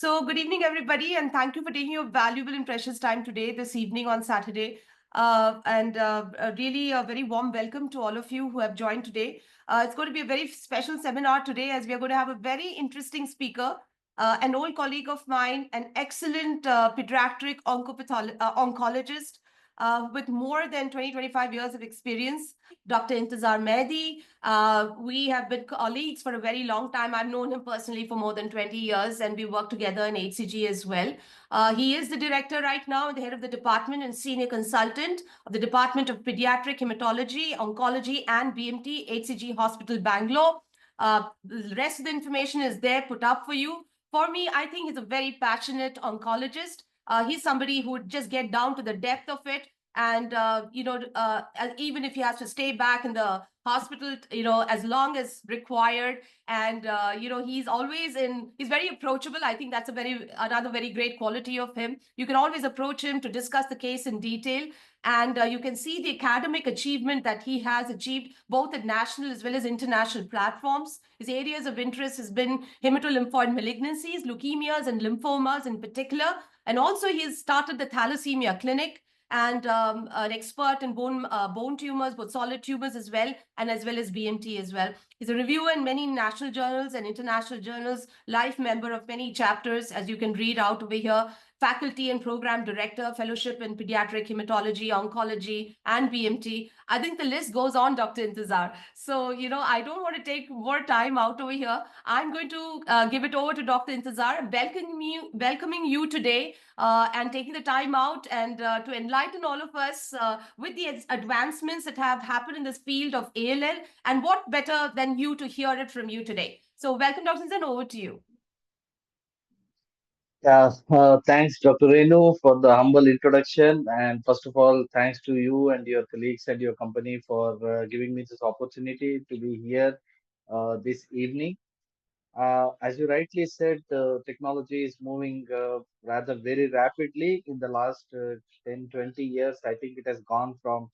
So, good evening, everybody, and thank you for taking your valuable and precious time today, this evening on Saturday. Really a very warm welcome to all of you who have joined today. It's going to be a very special seminar today as we are going to have a very interesting speaker, an old colleague of mine, an excellent pediatric oncologist with more than 25 years of experience, Dr. Intezar Mehdi. We have been colleagues for a very long time. I've known him personally for more than 20 years, and we work together in HCG as well. He is the director right now, the head of the department and senior consultant of the Department of Pediatric Hematology, Oncology, and BMT, HCG Hospital, Bangalore. The rest of the information is there put up for you. For me, I think he's a very passionate oncologist. He's somebody who would just get down to the depth of it. And, even if he has to stay back in the hospital, as long as required. And, he's very approachable. I think that's another very great quality of him. You can always approach him to discuss the case in detail. And you can see the academic achievement that he has achieved both at national as well as international platforms. His areas of interest has been hematolymphoid malignancies, leukemias, and lymphomas in particular. And also he's started the thalassemia clinic and an expert in bone tumors, both solid tumors as well as BMT as well. He's a reviewer in many national journals and international journals, life member of many chapters, as you can read out over here, faculty and program director, fellowship in pediatric hematology, oncology, and BMT. I think the list goes on, Dr. Intezar. So, I don't want to take more time out over here. I'm going to give it over to Dr. Intezar, welcoming you today and taking the time out and to enlighten all of us with the advancements that have happened in this field of ALL. And what better than you to hear it from you today? So welcome, Dr. Intezar, over to you. Yeah, thanks, Dr. Renu, for the humble introduction. And first of all, thanks to you and your colleagues and your company for giving me this opportunity to be here this evening. As you rightly said, technology is moving rather very rapidly in the last 10, 20 years. I think it has gone from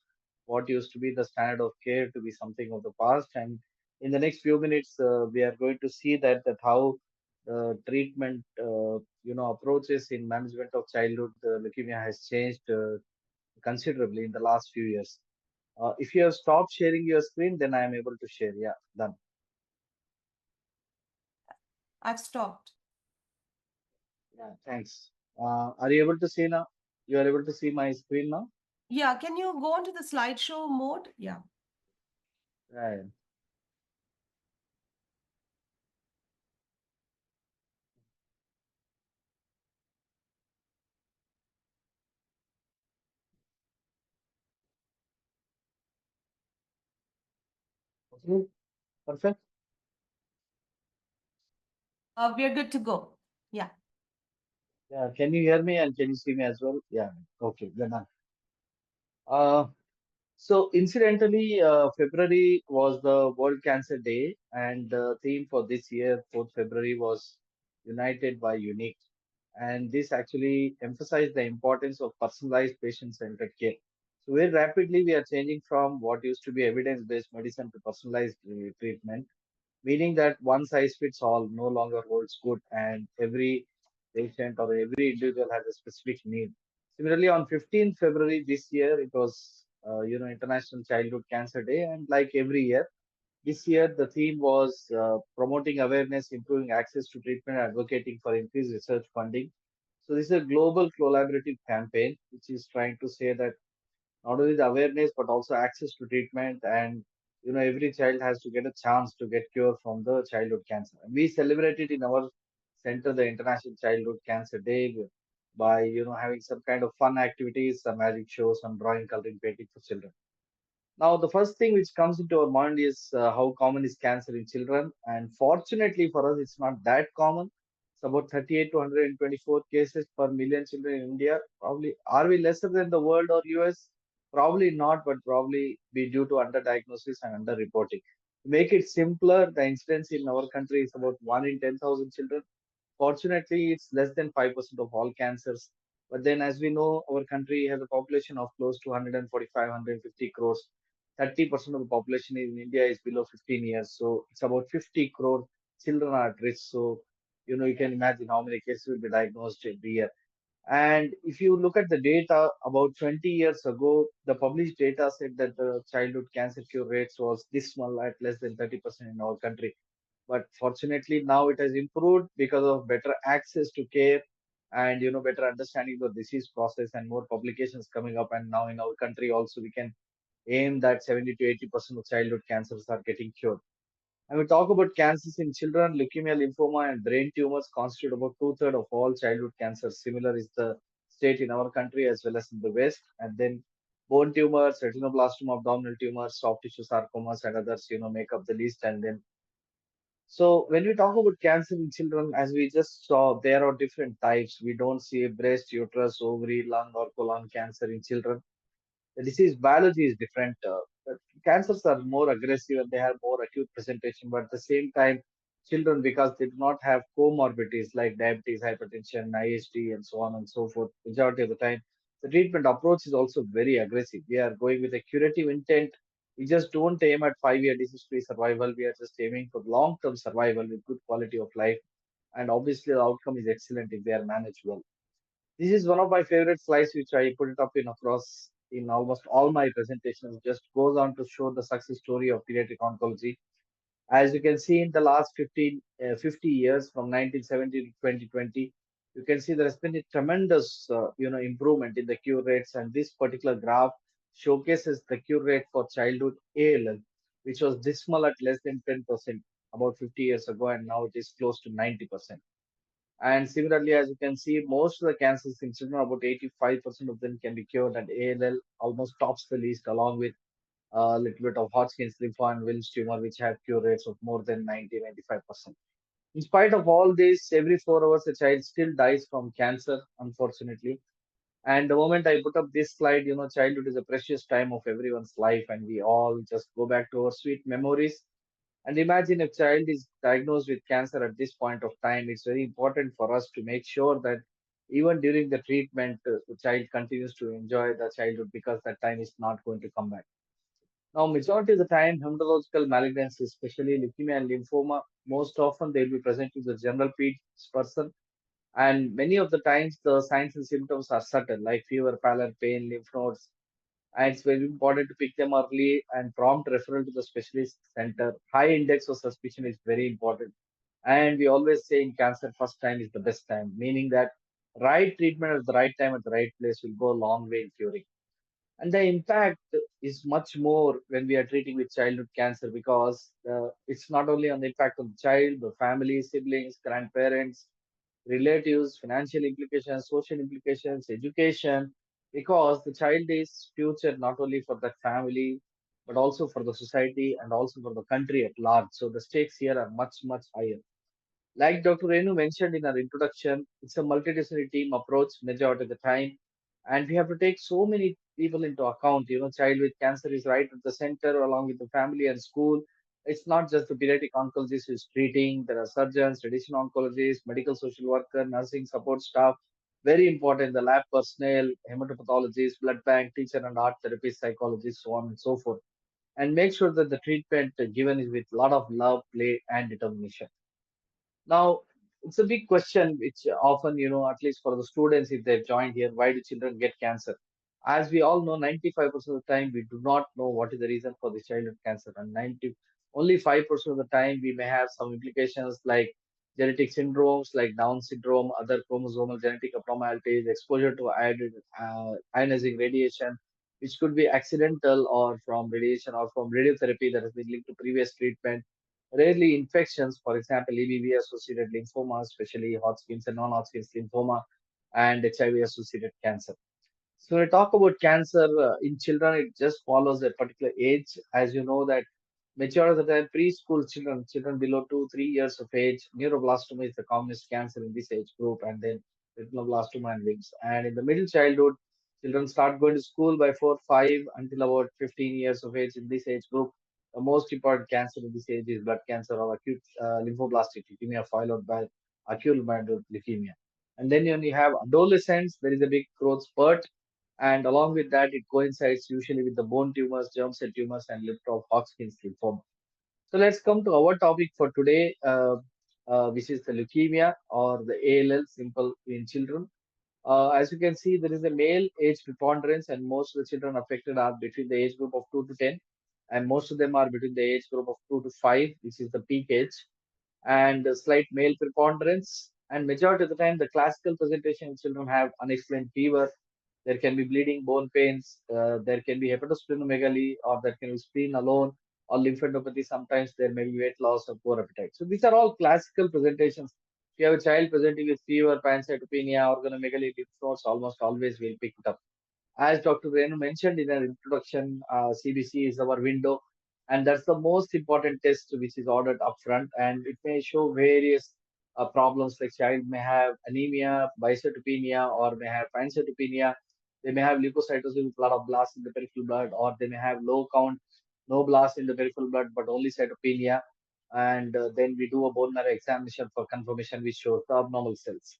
what used to be the standard of care to be something of the past. And in the next few minutes, we are going to see that how treatment, approaches in management of childhood leukemia has changed considerably in the last few years. If you have stopped sharing your screen, then I am able to share. Yeah, done. I've stopped. Yeah, thanks. Are you able to see now? You are able to see my screen now? Yeah, can you go on to the slideshow mode? Yeah. Right. Okay, perfect. We are good to go. Yeah. Yeah, can you hear me and can you see me as well? Yeah, okay, we're done. Uh, so incidentally, February was the World Cancer Day, and the theme for this year, 4th February, was United by Unique. And this actually emphasized the importance of personalized patient-centered care. So very rapidly, we are changing from what used to be evidence-based medicine to personalized treatment, meaning that one size fits all no longer holds good, and every patient or every individual has a specific need. Similarly, on 15th February this year, it was International Childhood Cancer Day, and like every year, this year the theme was promoting awareness, improving access to treatment, advocating for increased research funding. So this is a global collaborative campaign which is trying to say that not only the awareness but also access to treatment, and every child has to get a chance to get cure from the childhood cancer. And we celebrated in our center the International Childhood Cancer Day by having some kind of fun activities, some magic shows, some drawing, coloring, painting for children. Now the first thing which comes into our mind is how common is cancer in children, and fortunately for us it's not that common. It's about 38 to 124 cases per million children in India. Probably are we lesser than the world or US? Probably not, but probably be due to underdiagnosis and underreporting. To make it simpler, the incidence in our country is about 1 in 10,000 children. Fortunately, it's less than 5% of all cancers. But then, as we know, our country has a population of close to 145, 150 crores. 30% of the population in India is below 15 years. So it's about 50 crore children are at risk. So You can imagine how many cases will be diagnosed every year. And if you look at the data about 20 years ago, the published data said that the childhood cancer cure rates was dismal at less than 30% in our country. But fortunately, now it has improved because of better access to care and better understanding of the disease process and more publications coming up. And now in our country also we can aim that 70 to 80% of childhood cancers are getting cured. And we talk about cancers in children, leukemia, lymphoma, and brain tumors constitute about two-thirds of all childhood cancers. Similar is the state in our country as well as in the West. And then bone tumors, retinoblastoma, abdominal tumors, soft tissue sarcomas, and others, make up the list. And then, so when we talk about cancer in children, as we just saw, there are different types. We don't see breast, uterus, ovary, lung, or colon cancer in children. The disease biology is different. But cancers are more aggressive and they have more acute presentation, but at the same time, children, because they do not have comorbidities like diabetes, hypertension, ISD, and so on and so forth, majority of the time, the treatment approach is also very aggressive. We are going with a curative intent. We just don't aim at 5-year disease-free survival. We are just aiming for long-term survival with good quality of life. And obviously, the outcome is excellent if they are managed well. This is one of my favorite slides, which I put it up in across in almost all my presentations. Just goes on to show the success story of pediatric oncology. As you can see in the last 50 years from 1970 to 2020, you can see there has been a tremendous, improvement in the cure rates. And this particular graph showcases the cure rate for childhood ALL, which was dismal at less than 10% about 50 years ago, and now it is close to 90%. And similarly, as you can see, most of the cancers in children, about 85% of them can be cured, and ALL almost tops the list, along with a little bit of Hodgkin's lymphoma and Wilms tumor, which have cure rates of more than 90-95%. In spite of all this, every 4 hours, a child still dies from cancer, unfortunately. And the moment I put up this slide, childhood is a precious time of everyone's life, and we all just go back to our sweet memories. And imagine if child is diagnosed with cancer at this point of time, it's very important for us to make sure that even during the treatment, the child continues to enjoy the childhood because that time is not going to come back. Now, majority of the time, hematological malignancies, especially leukemia and lymphoma, most often they'll be present to the general peds person. And many of the times, the signs and symptoms are subtle, like fever, pallor, pain, lymph nodes, and it's very important to pick them early and prompt referral to the specialist center. High index of suspicion is very important. And we always say in cancer, first time is the best time, meaning that right treatment at the right time at the right place will go a long way in curing. And the impact is much more when we are treating with childhood cancer because it's not only on the impact of the child, the family, siblings, grandparents, relatives, financial implications, social implications, education, because the child is future not only for that family, but also for the society and also for the country at large. So the stakes here are much, much higher. Like Dr. Renu mentioned in our introduction, it's a multidisciplinary team approach majority of the time. And we have to take so many people into account. Child with cancer is right at the center along with the family and school. It's not just the pediatric oncologist who is treating. There are surgeons, radiation oncologists, medical social worker, nursing support staff. Very important, the lab personnel, hematopathologists, blood bank, teacher and art therapists, psychologists, so on and so forth. And make sure that the treatment given is with a lot of love, play, and determination. Now, it's a big question, which often, at least for the students, if they've joined here, why do children get cancer? As we all know, 95% of the time, we do not know what is the reason for the childhood cancer. And only 5% of the time, we may have some implications like genetic syndromes like Down syndrome, other chromosomal genetic abnormalities, exposure to ionizing radiation, which could be accidental or from radiation or from radiotherapy that has been linked to previous treatment. Rarely infections, for example, EBV-associated lymphoma, especially Hodgkin's and non-Hodgkin's lymphoma, and HIV-associated cancer. So when we talk about cancer in children, it just follows a particular age. As you know that majority of the time, preschool children, children below 2, 3 years of age, neuroblastoma is the commonest cancer in this age group, and then retinoblastoma and LIMS. And in the middle childhood, children start going to school by 4, 5 until about 15 years of age in this age group. The most important cancer in this age is blood cancer or acute lymphoblastic leukemia, followed by acute myeloid leukemia. And then when you have adolescents, there is a big growth spurt, and along with that, it coincides usually with the bone tumors, germ cell tumors, and lift of Hodgkin's lymphoma. So let's come to our topic for today. which is the leukemia or the ALL, simple in children. As you can see, there is a male age preponderance, and most of the children affected are between the age group of 2 to 10, and most of them are between the age group of 2 to 5, which is the peak age, and a slight male preponderance. And majority of the time, the classical presentation in children have unexplained fever. There can be bleeding, bone pains. There can be hepatosplenomegaly, or there can be spleen alone, or lymphadenopathy. Sometimes there may be weight loss or poor appetite. So these are all classical presentations. If you have a child presenting with fever, pancytopenia, organomegaly, lymph nodes, almost always we'll pick it up. As Dr. Renu mentioned in her introduction, CBC is our window, and that's the most important test which is ordered upfront, and it may show various problems like child may have anemia, bicytopenia, or may have pancytopenia. They may have leukocytosis with a lot of blasts in the peripheral blood, or they may have low count, no blast in the peripheral blood, but only cytopenia. And then we do a bone marrow examination for confirmation, which shows the abnormal cells.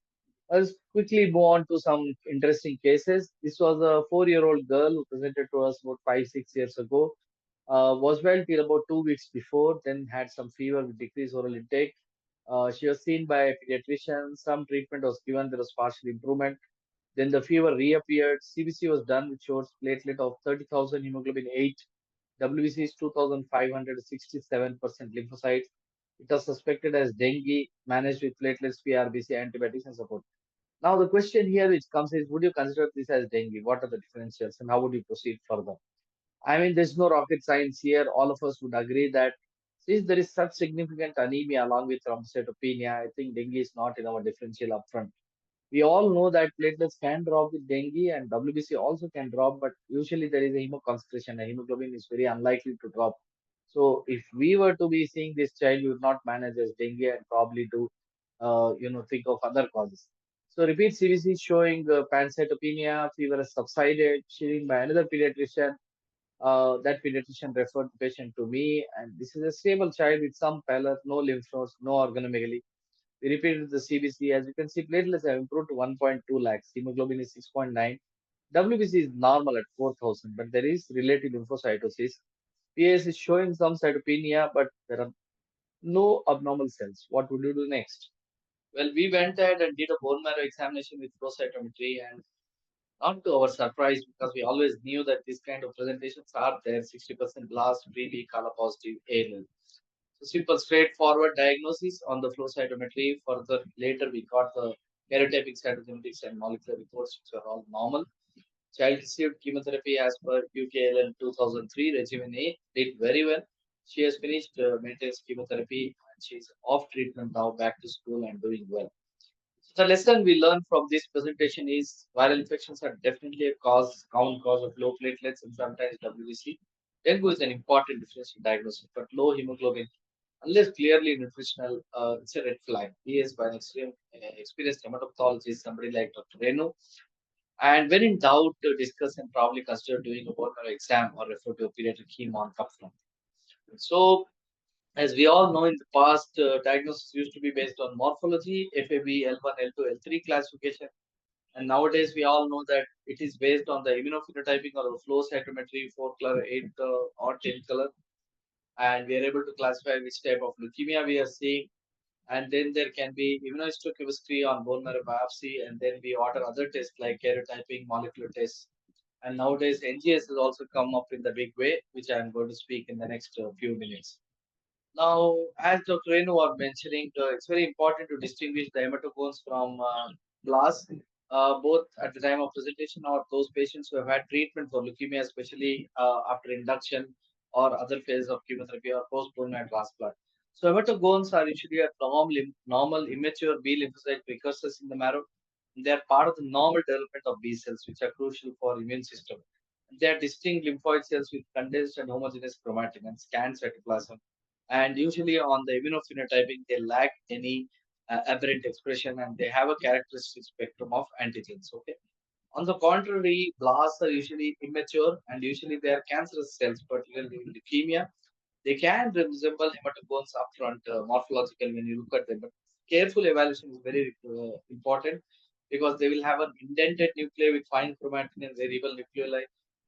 Let's quickly move on to some interesting cases. This was a 4-year-old girl who presented to us about 5, 6 years ago. Was well till about 2 weeks before, then had some fever with decreased oral intake. She was seen by a pediatrician. Some treatment was given. There was partial improvement. Then the fever reappeared. CBC was done, which shows platelet of 30,000, hemoglobin 8. WBC is 2,567% lymphocytes. It was suspected as dengue, managed with platelets, PRBC, antibiotics, and support. Now, the question here which comes is, would you consider this as dengue? What are the differentials and how would you proceed further? I mean, there's no rocket science here. All of us would agree that since there is such significant anemia along with thrombocytopenia, I think dengue is not in our differential upfront. We all know that platelets can drop with dengue and WBC also can drop, but usually there is a hemoconcentration and hemoglobin is very unlikely to drop. So if we were to be seeing this child, we would not manage as dengue and probably do, think of other causes. So repeat CBC showing pancytopenia, fever has subsided, seen by another pediatrician. That pediatrician referred the patient to me, and this is a stable child with some pallor, no lymph nodes, no organomegaly. We repeated the CBC. As you can see, platelets have improved to 1.2 lakhs. Hemoglobin is 6.9. WBC is normal at 4,000, but there is relative lymphocytosis. PAS is showing some cytopenia, but there are no abnormal cells. What would you do next? Well, we went ahead and did a bone marrow examination with flow cytometry, and not to our surprise, because we always knew that these kind of presentations are there. 60% blast, really color positive ALL. So simple, straightforward diagnosis on the flow cytometry. Further, later we got the karyotypic cytogenetics and molecular reports, which are all normal. Child received chemotherapy as per UKLN 2003 regimen A, did very well. She has finished maintenance chemotherapy and she's off treatment now, back to school and doing well. So the lesson we learned from this presentation is viral infections are definitely a cause of low platelets and sometimes WBC. Dengue is an important differential diagnosis, but low hemoglobin, unless clearly nutritional, it's a red flag. He is by an experienced hematologist, somebody like Dr. Renu. And when in doubt, discuss and probably consider doing a bone marrow exam or refer to a pediatric heme on upfront. So, as we all know, in the past, diagnosis used to be based on morphology, FAB, L1, L2, L3 classification. And nowadays, we all know that it is based on the immunophenotyping or the flow cytometry, 4 color, 8 or 10 color. And we are able to classify which type of leukemia we are seeing. And then there can be immunohistochemistry on bone marrow biopsy, and then we order other tests like karyotyping, molecular tests. And nowadays, NGS has also come up in the big way, which I'm going to speak in the next few minutes. Now, as Dr. Renu was mentioning, it's very important to distinguish the hematogones from blasts, both at the time of presentation or those patients who have had treatment for leukemia, especially after induction or other phases of chemotherapy or post-bone marrow transplant. So, hematogones are usually a normal immature B lymphocyte precursors in the marrow. They are part of the normal development of B cells, which are crucial for immune system. They are distinct lymphoid cells with condensed and homogeneous chromatin and scant cytoplasm, and usually on the immunophenotyping they lack any aberrant expression and they have a characteristic spectrum of antigens. Okay, on the contrary, blasts are usually immature and usually they are cancerous cells, particularly in leukemia. They can resemble hematogones upfront morphological when you look at them, but careful evaluation is very important because they will have an indented nuclei with fine chromatin and variable nucleoli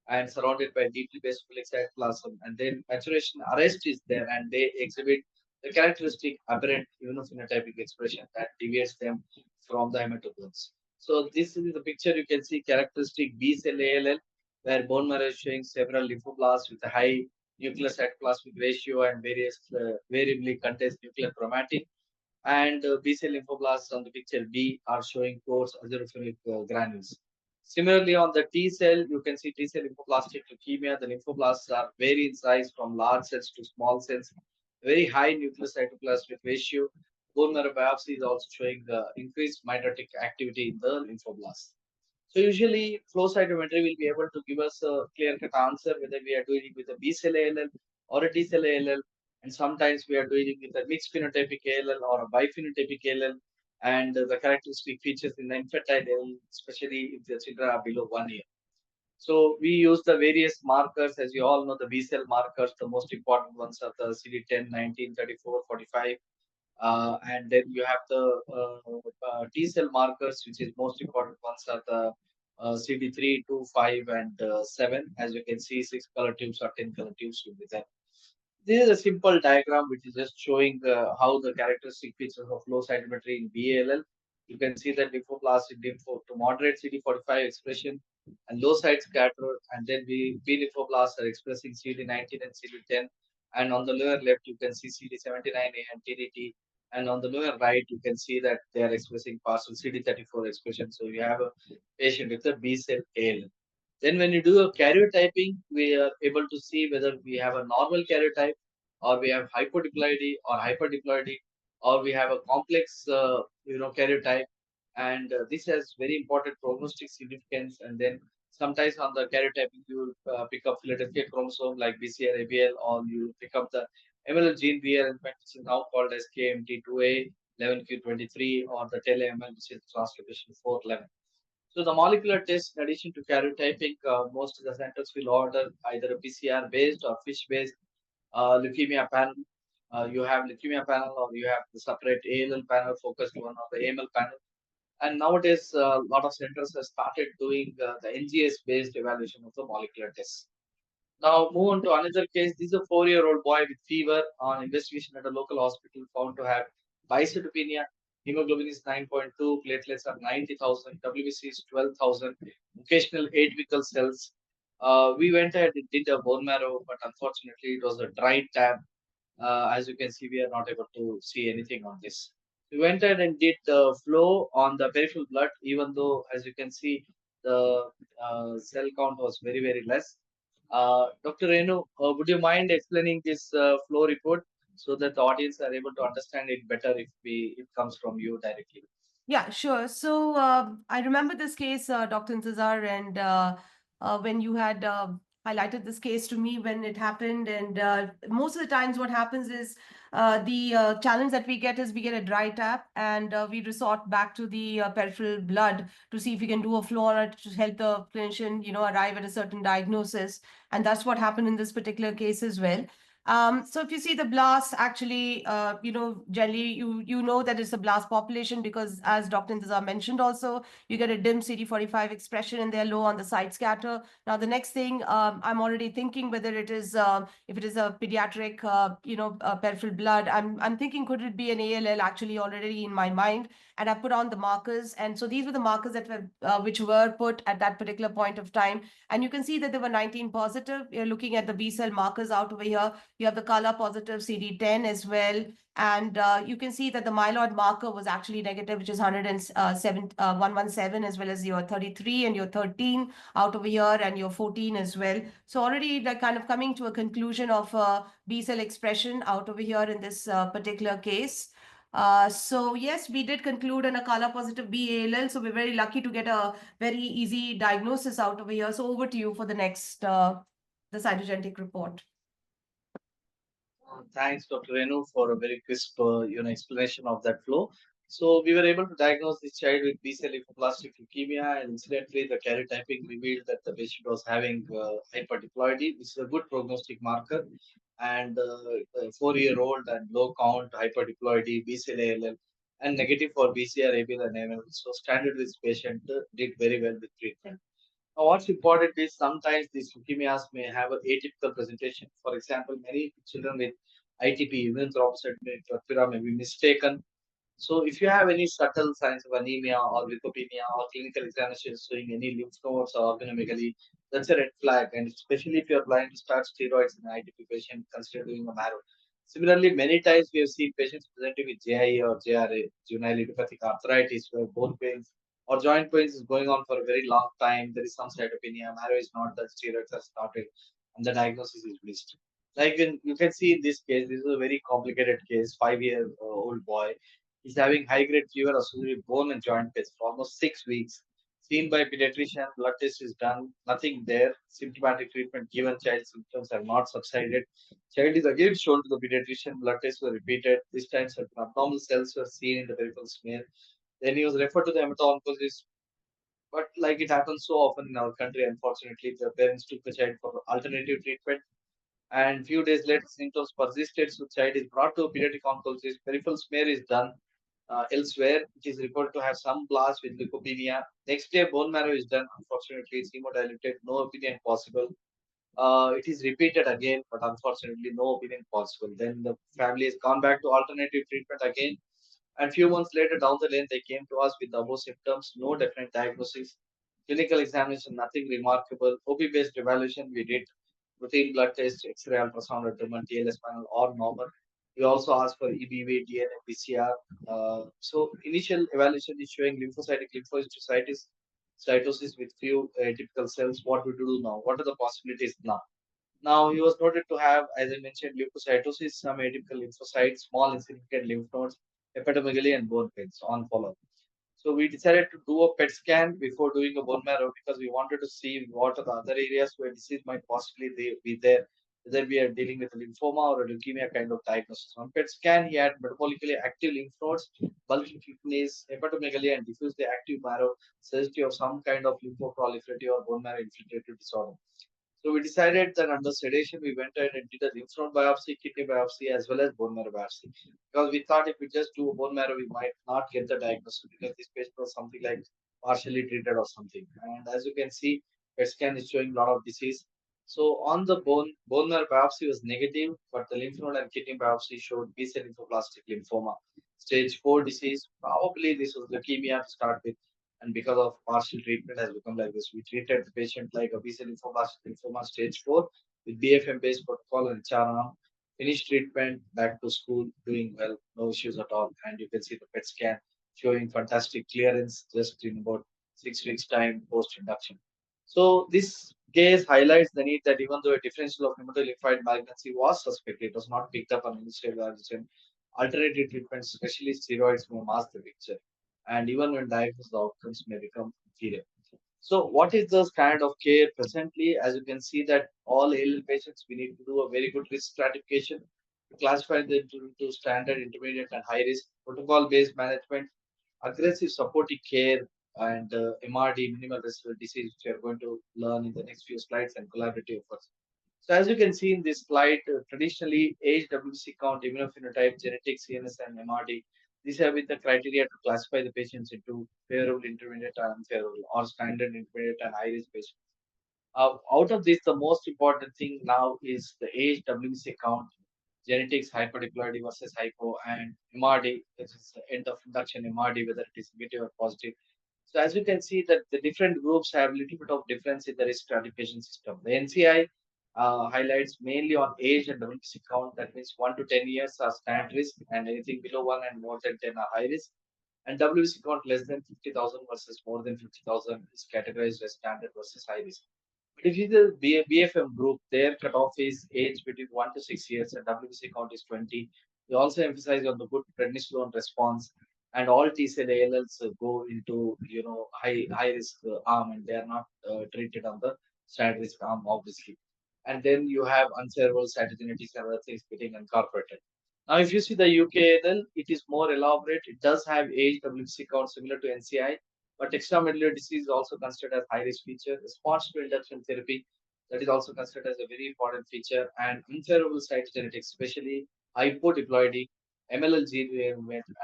and surrounded by deeply based cytoplasm. And then maturation arrest is there and they exhibit the characteristic aberrant immunophenotypic expression that deviates them from the hematopoiesis. So this is the picture you can see characteristic B cell ALL, where bone marrow is showing several lymphoblasts with a high nuclear cytoplasmic ratio and various variably contains nuclear chromatin. And B cell lymphoblasts on the picture B are showing coarse eosinophilic granules. Similarly, on the T cell, you can see T cell lymphoblastic leukemia. The lymphoblasts are vary in size from large cells to small cells, very high nuclear cytoplasmic ratio. Bone marrow biopsy is also showing increased mitotic activity in the lymphoblasts. So usually flow cytometry will be able to give us a clear-cut answer whether we are doing it with a B cell ALL or a T cell ALL, and sometimes we are doing it with a mixed phenotypic ALL or a biphenotypic ALL, and the characteristic features in the infantile ALL, especially if the children are below 1 year. So we use the various markers, as you all know, the B cell markers. The most important ones are the CD10, 19, 34, 45. And then you have the T cell markers, which is most important ones are the CD3, 2, 5, and 7. As you can see, 6 color tubes or 10 color tubes will be there. This is a simple diagram which is just showing how the characteristic features of flow cytometry in BALL. You can see that lymphoblastic lympho to moderate CD45 expression and low side scatter, and then B lymphoblasts are expressing CD19 and CD10. And on the lower left, you can see CD79A and TDT. And on the lower right, you can see that they are expressing partial CD34 expression. So you have a patient with a B cell AL. Then when you do a karyotyping, we are able to see whether we have a normal karyotype or we have hypodiploidy or hyperdiploidy or we have a complex, karyotype. And this has very important prognostic significance. And then sometimes on the karyotyping, you will pick up Philadelphia chromosome like BCR ABL, or you pick up the MLL gene BL, which is now called as KMT2A, 11q23, or the TeleML, which is translocation 411. So the molecular test, in addition to karyotyping, most of the centers will order either a PCR based or fish based leukemia panel. You have leukemia panel or you have the separate ALL panel focused one or the AML panel. And nowadays, a lot of centers have started doing the NGS based evaluation of the molecular tests. Now, move on to another case. This is a 4-year-old boy with fever on investigation at a local hospital found to have bicytopenia. Hemoglobin is 9.2, platelets are 90,000, WBC is 12,000, occasional atypical cells. We went ahead and did a bone marrow, but unfortunately, it was a dry tab. As you can see, we are not able to see anything on this. We went ahead and did flow on the peripheral blood, even though, as you can see, the cell count was very, very less. Dr. Renu, would you mind explaining this flow report so that the audience are able to understand it better if it comes from you directly? Yeah, sure. So I remember this case, Dr. Intezar, and when you had highlighted this case to me when it happened, and most of the times what happens is the challenge that we get is we get a dry tap, and we resort back to the peripheral blood to see if we can do a flow on it to help the clinician, arrive at a certain diagnosis, and that's what happened in this particular case as well. So if you see the blast, actually, generally you know that it's a blast population because, as Dr. Intezar mentioned, also you get a dim CD45 expression and they're low on the side scatter. Now the next thing, I'm already thinking whether it is if it is a pediatric, peripheral blood. I'm thinking could it be an ALL actually already in my mind, and I put on the markers, and so these were the markers that were which were put at that particular point of time, and you can see that there were 19 positive. You're looking at the B cell markers out over here. You have the color positive CD10 as well. And you can see that the myeloid marker was actually negative, which is 117, as well as your 33 and your 13 out over here, and your 14 as well. So already like kind of coming to a conclusion of B cell expression out over here in this particular case. So yes, we did conclude on a color positive BALL. So we're very lucky to get a very easy diagnosis out over here. So over to you for the next, the cytogenetic report. Thanks, Dr. Renu, for a very crisp, explanation of that flow. So we were able to diagnose this child with B-cell lymphoblastic leukemia, and incidentally, the karyotyping revealed that the patient was having hyperdiploidy, which is a good prognostic marker. And 4-year-old and low count hyperdiploidy, B-cell ALL, and negative for BCR, ABL, and AML. So standard risk patient did very well with treatment. Now, what's important is sometimes these leukemias may have an atypical presentation. For example, many children with ITP, immune thrombocytopenia purpura may be mistaken. So if you have any subtle signs of anemia or leukopenia or clinical examination showing any lymph nodes or organomegaly, that's a red flag. And especially if you're planning to start steroids in an ITP patient, consider doing a marrow. Similarly, many times we have seen patients presenting with JIA or JRA, juvenile idiopathic arthritis, where bone pains or joint pains is going on for a very long time. There is some cytopenia, marrow is not that steroids are started, and the diagnosis is missed. Like you can see in this case, this is a very complicated case. 5-year old boy is having high grade fever associated with bone and joint pains for almost 6 weeks. Seen by pediatrician, blood test is done, nothing there. Symptomatic treatment given, child symptoms have not subsided. Child is again shown to the pediatrician, blood tests were repeated. This time certain abnormal cells were seen in the peripheral smear. Then he was referred to the hemato-oncologist. But like it happens so often in our country, unfortunately, the parents took the child for alternative treatment, and few days later symptoms persisted, so child is brought to a pediatric oncologist. Peripheral smear is done elsewhere. It is reported to have some blast with leukopenia. Next day, bone marrow is done. Unfortunately, it's hemodiluted. No opinion possible. It is repeated again, but unfortunately, no opinion possible. Then the family has gone back to alternative treatment again. And few months later, down the lane, they came to us with the above symptoms, no definite diagnosis. Clinical examination, nothing remarkable. OP-based evaluation, we did routine blood test, X-ray, ultrasound, abdomen, TLS panel, or normal. We also asked for EBV, DNA, PCR. So initial evaluation is showing lymphocytic lymphohistiocytis, cytosis with few typical cells. What we do now? What are the possibilities now? Now, he was noted to have, as I mentioned, leukocytosis, some atypical lymphocytes, small insignificant lymph nodes, hepatomegaly, and bone pains on follow. So we decided to do a PET scan before doing a bone marrow because we wanted to see what are the other areas where disease might possibly be there. Whether we are dealing with a lymphoma or a leukemia kind of diagnosis. On PET scan, he had metabolically active lymph nodes, bulky kidneys, hepatomegaly, and diffusely active marrow, suggestive of some kind of lymphoproliferative or bone marrow infiltrative disorder. So we decided that under sedation, we went ahead and did a lymph node biopsy, kidney biopsy, as well as bone marrow biopsy. Because we thought if we just do a bone marrow, we might not get the diagnosis because this patient was something like partially treated or something. And as you can see, PET scan is showing a lot of disease. So on the bone marrow biopsy was negative, but the lymph node and kidney biopsy showed B-cell lymphoblastic lymphoma, stage 4 disease. Probably this was leukemia to start with, and because of partial treatment has become like this. We treated the patient like a B-cell lymphoma stage 4 with BFM-based protocol and HRM. Finished treatment, back to school, doing well, no issues at all. And you can see the PET scan showing fantastic clearance just in about 6 weeks' time post-induction. So this case highlights the need that even though a differential of hematolymphoid malignancy was suspected, it was not picked up on initial evaluation. Alternative treatments, especially steroids, may mask the picture, and even when diagnosed, the outcomes may become inferior. So, what is the standard of care presently? As you can see, that all ALL patients, we need to do a very good risk stratification to classify them into standard, intermediate, and high risk. Protocol-based management, aggressive supportive care, and MRD, minimal residual disease, which we are going to learn in the next few slides, and collaborative efforts. So as you can see in this slide, traditionally age, WBC count, immunophenotype, genetics, CNS, and MRD, these have been the criteria to classify the patients into favorable, intermediate, and unfavorable, or standard, intermediate, and high risk patients. Out of this, the most important thing now is the age, WBC count, genetics, hyperdiploidy versus hypo, and MRD, which is the end of induction MRD, whether it is negative or positive. So as you can see that the different groups have a little bit of difference in the risk stratification system. The NCI highlights mainly on age and WBC count. That means 1 to 10 years are standard risk, and anything below 1 and more than 10 are high risk. And WBC count less than 50,000 versus more than 50,000 is categorized as standard versus high risk. But if you the BFM group, their cutoff is age between 1 to 6 years and WBC count is 20. We also emphasize on the good prednisolone response, and all T cell ALLs go into high risk arm, and they are not treated on the standard risk arm, obviously. And then you have unfavorable cytogenetics and other things getting incorporated. Now, if you see the UKNL, it is more elaborate. It does have age WBC count similar to NCI, but extramedullary disease is also considered as high risk feature. Response to induction therapy, that is also considered as a very important feature. And unfavorable cytogenetics, especially hypodiploidy, MLL0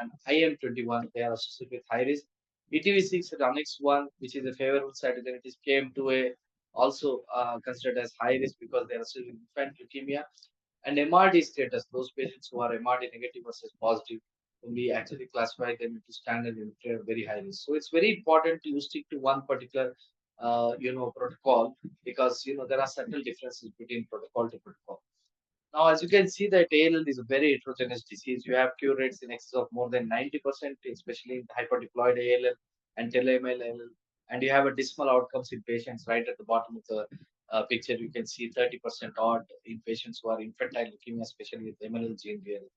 and IM21, they are associated with high risk. ETV6 and Annex1, which is a favorable cytogenetics, KM2A, also considered as high risk because they are associated with infant leukemia. And MRD status, those patients who are MRD negative versus positive, we actually classify them into standard and very high risk. So it's very important to stick to one particular, protocol, because there are subtle differences between protocol to protocol. Now, as you can see, that ALL is a very heterogeneous disease. You have cure rates in excess of more than 90%, especially in hyperdiploid ALL and tele-ML ALL. And you have a dismal outcomes in patients right at the bottom of the picture. You can see 30% odd in patients who are infantile leukemia, especially with MLL gene variant.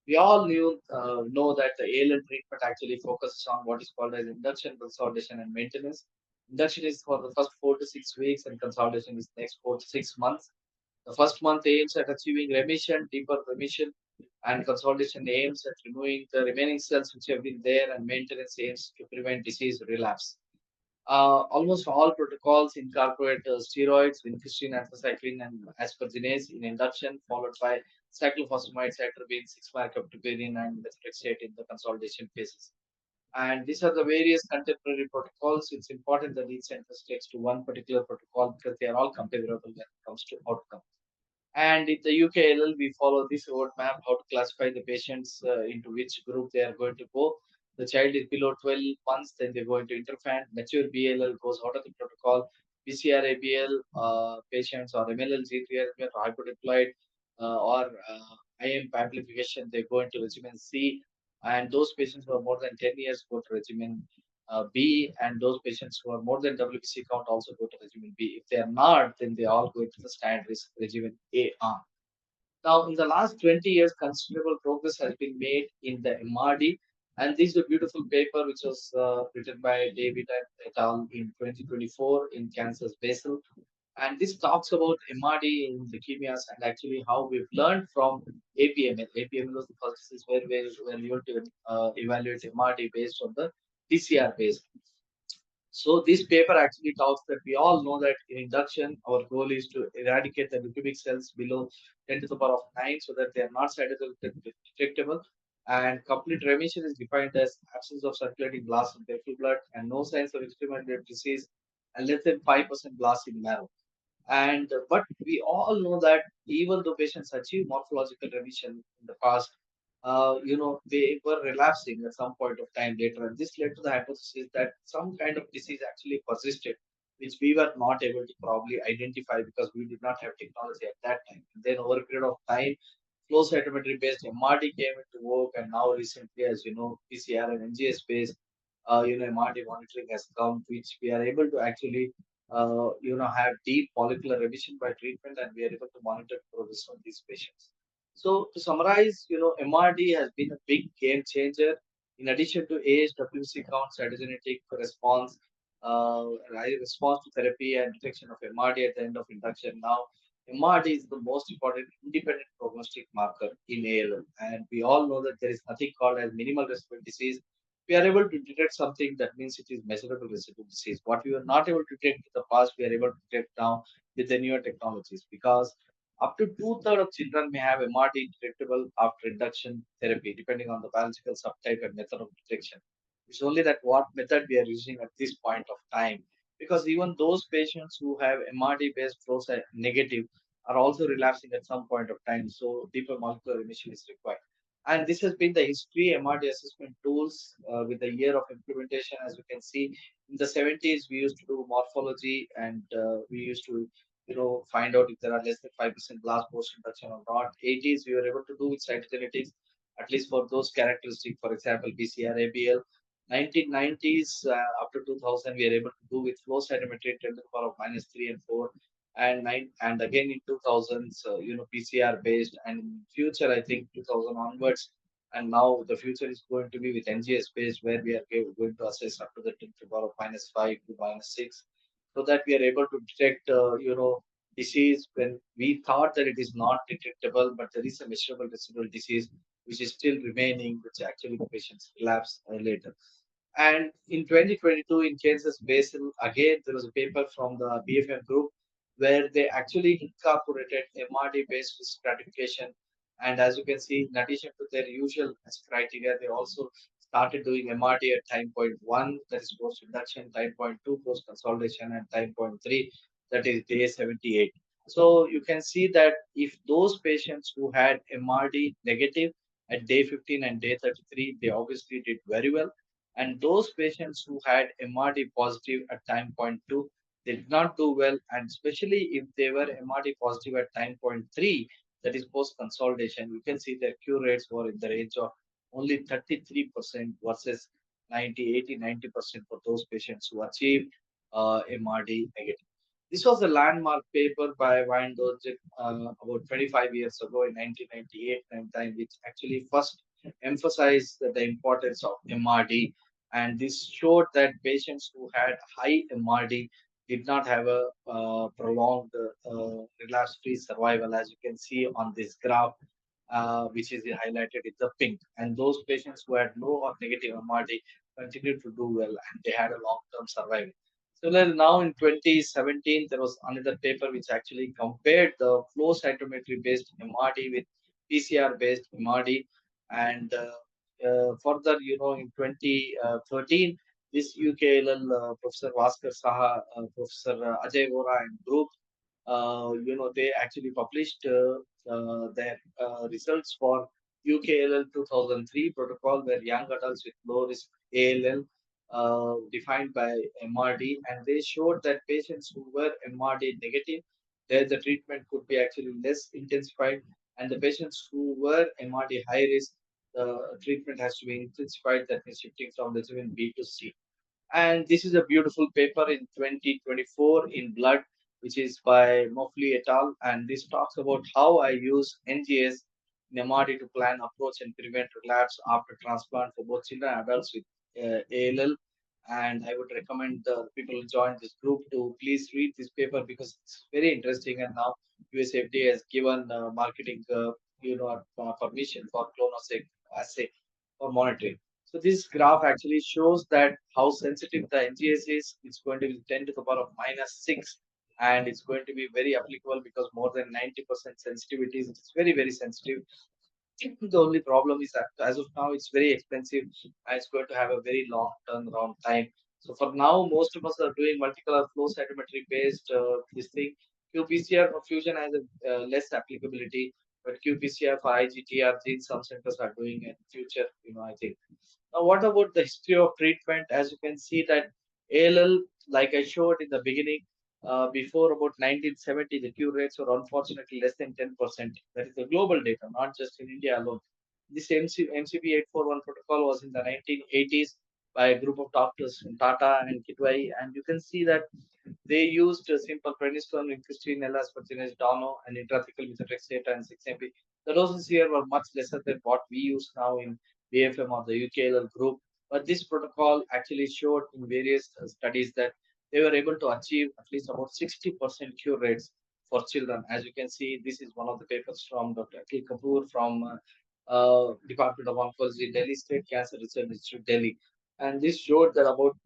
We all know that the ALL treatment actually focuses on what is called as induction, consolidation, and maintenance. Induction is for the first 4 to 6 weeks, and consolidation is next 4 to 6 months. The first month aims at achieving remission, deeper remission, and consolidation aims at removing the remaining cells which have been there, and maintenance aims to prevent disease relapse. Almost all protocols incorporate steroids, vincristine, anthracycline, and aspergillase in induction, followed by cyclophosphamide, cytarabine, 6-marcaptopurine, and methotrexate in the consolidation phases. And these are the various contemporary protocols. It's important that each center sticks to one particular protocol because they are all comparable when it comes to outcome. And in the UKLL, we follow this roadmap how to classify the patients into which group they are going to go. The child is below 12 months, then they go into interfant. Mature BLL goes out of the protocol. PCR ABL patients or MLL G3 or hypodiploid or IM amplification, they go into regimen C. And those patients who are more than 10 years go to regimen B, and those patients who are more than WBC count also go to regimen B. If they are not, then they all go to the standard risk regimen A arm. Now, in the last 20 years, considerable progress has been made in the MRD, and this is a beautiful paper which was written by David et al. In 2024 in Cancer's Basal. And this talks about MRD in leukemias and actually how we've learned from APML. APML was the first disease where we were able to evaluate MRD based on the TCR based. So this paper actually talks that we all know that in induction, our goal is to eradicate the leukemic cells below 10 to the power of 9 so that they are not cytotoxic detectable. And complete remission is defined as absence of circulating blast in peripheral blood and no signs of extreme disease and less than 5% blast in marrow. And but we all know that even though patients achieve morphological remission in the past, they were relapsing at some point of time later, and this led to the hypothesis that some kind of disease actually persisted, which we were not able to probably identify because we did not have technology at that time. And then over a period of time, flow cytometry based MRD came into work, and now recently, as you know, PCR and NGS based, MRD monitoring has come, which we are able to actually, have deep molecular remission by treatment, and we are able to monitor progress on these patients. So to summarize, MRD has been a big game changer. In addition to age, WC count, cytogenetic response, response to therapy, and detection of MRD at the end of induction. Now, MRD is the most important independent prognostic marker in ALL, and we all know that there is nothing called as minimal residual disease. We are able to detect something that means it is measurable residual disease. What we were not able to detect in the past, we are able to detect now with the newer technologies, because up to two-thirds of children may have MRD detectable after induction therapy, depending on the biological subtype and method of detection. It's only that what method we are using at this point of time, because even those patients who have MRD-based flow negative are also relapsing at some point of time. So deeper molecular remission is required. And this has been the history MRD assessment tools with the year of implementation. As you can see, in the 70s, we used to do morphology, and we used to find out if there are less than 5% blast post induction or not. 80s, we were able to do with cytogenetics, at least for those characteristics, for example, BCR, ABL. 1990s, up to 2000, we are able to do with flow cytometry 10 to the power of minus 3 and 4. And nine, and again in 2000s, PCR based, and in future, I think 2000 onwards, and now the future is going to be with NGS based, where we are going to assess up to the 10 to the power of minus 5 to minus 6, so that we are able to detect, disease when we thought that it is not detectable, but there is a measurable residual disease which is still remaining, which actually the patients relapse later. And in 2022, in Kansas Basin, again, there was a paper from the BFM group where they actually incorporated MRD based risk stratification. And as you can see, in addition to their usual criteria, they also started doing MRD at time point 1, that is post induction, time point 2, post consolidation, and time point 3, that is day 78. So you can see that if those patients who had MRD negative at day 15 and day 33, they obviously did very well. And those patients who had MRD positive at time point 2, they did not do well. And especially if they were MRD positive at time point 3, that is post consolidation, you can see their cure rates were in the range of only 33% versus 90, 80, 90% for those patients who achieved MRD negative. This was a landmark paper by Weinberger about 25 years ago in 1998, which actually first emphasized the importance of MRD. And this showed that patients who had high MRD did not have a prolonged relapse-free survival, as you can see on this graph, which is highlighted in the pink. And those patients who had low or negative MRD continued to do well, and they had a long-term survival. Similarly, now in 2017, there was another paper which actually compared the flow cytometry based MRD with PCR based MRD. And further, in 2013, this UKLL Professor Vaskar Saha, Professor Ajay Vora and group, they actually published their results for UKLL 2003 protocol, where young adults with low risk ALL defined by MRD, and they showed that patients who were MRD negative, there the treatment could be actually less intensified, and the patients who were MRD high risk, the treatment has to be intensified, that means shifting from regimen B to C. And this is a beautiful paper in 2024 in Blood, which is by Mofli et al. And this talks about how I use NGS in MRD to plan approach and prevent relapse after transplant for both children and adults with ALL. And I would recommend people who join this group to please read this paper because it's very interesting. And now US FDA has given marketing, permission for clonoSEQ assay for monitoring. So this graph actually shows that how sensitive the NGS is. It's going to be 10 to the power of -6, and it's going to be very applicable because more than 90% sensitivity. It's very, very sensitive. The only problem is that as of now, it's very expensive and it's going to have a very long turnaround time. So for now, most of us are doing multicolor flow cytometry based this thing. qPCR for fusion has a less applicability, but qPCR for IGTR gene some centers are doing in future. I think. Now, what about the history of treatment? As you can see that ALL, like I showed in the beginning, before about 1970, the cure rates were unfortunately less than 10%. That is the global data, not just in India alone. This MCP 841 protocol was in the 1980s by a group of doctors in Tata and Kidwai, and you can see that they used a simple prednisone, vincristine, L-asparagine, Dono, and intrathecal methotrexate and 6-MP. The doses here were much lesser than what we use now in BFM or the UKLL group. But this protocol actually showed in various studies that they were able to achieve at least about 60% cure rates for children. As you can see, this is one of the papers from Dr. Akhil Kapoor from Department of Oncology, Delhi State Cancer Research Institute, Delhi. And this showed that about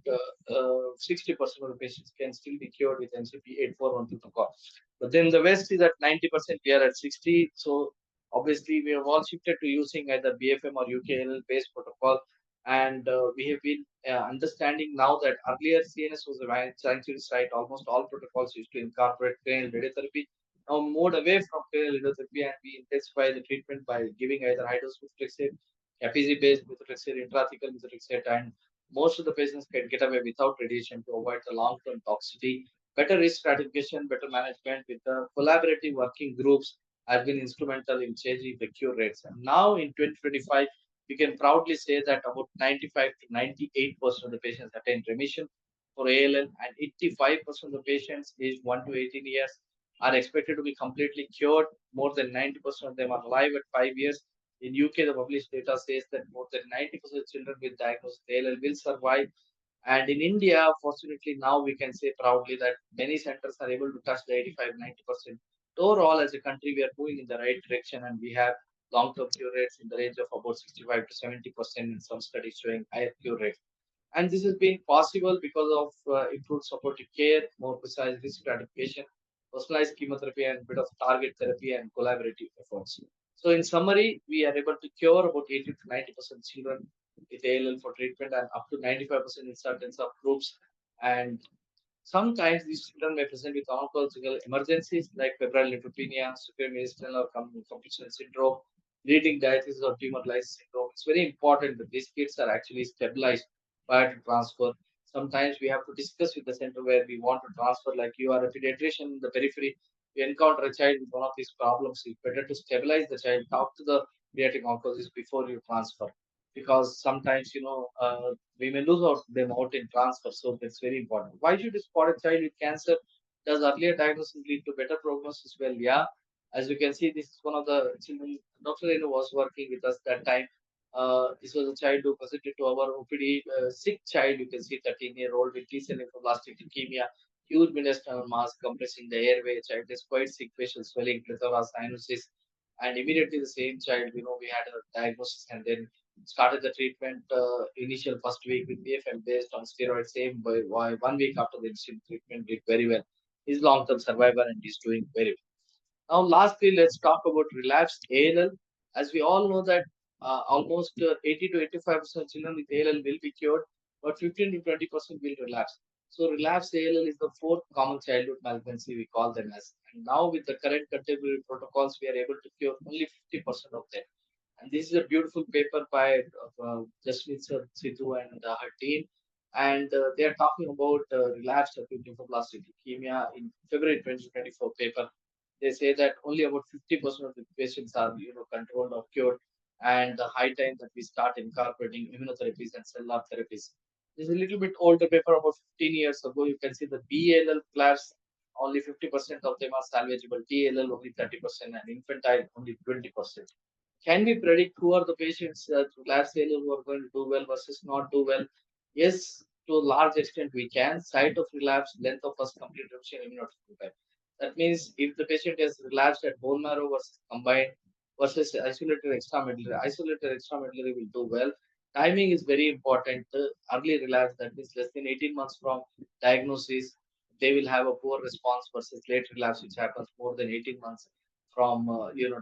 60% of the patients can still be cured with MCP 841 protocol. But then the West is at 90%, we are at 60. So obviously, we have all shifted to using either BFM or UKLL based protocol. And we have been understanding now that earlier CNS was a sanctuary site. Almost all protocols used to incorporate cranial radiotherapy. Now moved away from cranial radiotherapy, and we intensify the treatment by giving either high dose methotrexate, capizi-based methotrexate, intrathecal methotrexate, and most of the patients can get away without radiation to avoid the long-term toxicity. Better risk stratification, better management with the collaborative working groups has been instrumental in changing the cure rates. And now in 2025, we can proudly say that about 95 to 98% of the patients attain remission for ALL, and 85% of the patients aged 1 to 18 years are expected to be completely cured. More than 90% of them are alive at 5 years. In UK, the published data says that more than 90% of children with diagnosed ALL will survive. And in India, fortunately, now we can say proudly that many centers are able to touch the 85-90%. Overall, as a country, we are moving in the right direction, and we have long-term cure rates in the range of about 65 to 70% in some studies showing higher cure rates. And this has been possible because of improved supportive care, more precise risk stratification, personalized chemotherapy, and a bit of target therapy and collaborative efforts. So, in summary, we are able to cure about 80 to 90% children with ALL for treatment and up to 95% in certain subgroups. And Sometimes these children may present with oncological emergencies like febrile neutropenia, severe mediastinal or completion syndrome, bleeding diathesis or tumor lysis syndrome. It's very important that these kids are actually stabilized prior to transfer. Sometimes we have to discuss with the center where we want to transfer, like you are a pediatrician in the periphery, you encounter a child with one of these problems, it's better to stabilize the child, talk to the pediatric oncologist before you transfer. Because sometimes, we may lose out them out in transfer. So that's very important. Why should you spot a child with cancer? Does earlier diagnosis lead to better prognosis? Well, yeah. As you can see, this is one of the children. Dr. Renu was working with us that time. This was a child who presented to our OPD, sick child. You can see 13-year-old with T-cell lymphoblastic leukemia, huge mediastinal mass compressing the airway. Child is quite sick, facial swelling, plethora, sinuses, and immediately the same child, we had a diagnosis and then started the treatment initial first week with BFM based on steroids. Same by 1 week after the initial treatment did very well. He's long-term survivor and he's doing very well. Now, lastly, let's talk about relapsed ALL. As we all know that almost 80 to 85% children with ALL will be cured, but 15 to 20% will relapse. So relapsed ALL is the fourth common childhood malignancy we call them as. And now with the current contemporary protocols, we are able to cure only 50% of them. And this is a beautiful paper by Jasmeet Sidhu and her team. And they are talking about relapsed acute lymphoblastic leukemia in February 2024 paper. They say that only about 50% of the patients are controlled or cured, and the high time that we start incorporating immunotherapies and cellular therapies. This is a little bit older paper, about 15 years ago. You can see the BALL class, only 50% of them are salvageable, TALL only 30%, and infantile only 20%. Can we predict who are the patients lab failure who are going to do well versus not do well? Yes, to a large extent we can. Site of relapse, length of first complete remission, immunotherapy. That means if the patient has relapsed at bone marrow versus combined versus isolated extramedullary will do well. Timing is very important. Early relapse, that means less than 18 months from diagnosis, they will have a poor response versus late relapse, which happens more than 18 months from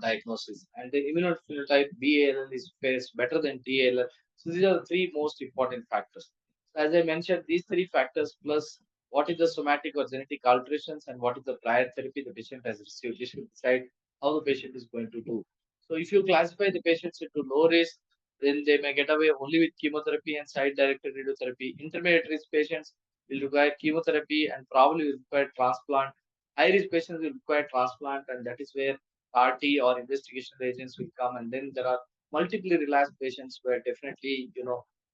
diagnosis. And the immunophenotype BALL is fares better than TALL. So these are the three most important factors. So as I mentioned, these three factors plus what is the somatic or genetic alterations and what is the prior therapy the patient has received. This will decide how the patient is going to do. So if you classify the patients into low risk, then they may get away only with chemotherapy and site-directed radiotherapy. Intermediate risk patients will require chemotherapy and probably will require transplant. High-risk patients will require transplant, and that is where RT or investigational agents will come. And then there are multiply relapsed patients where definitely,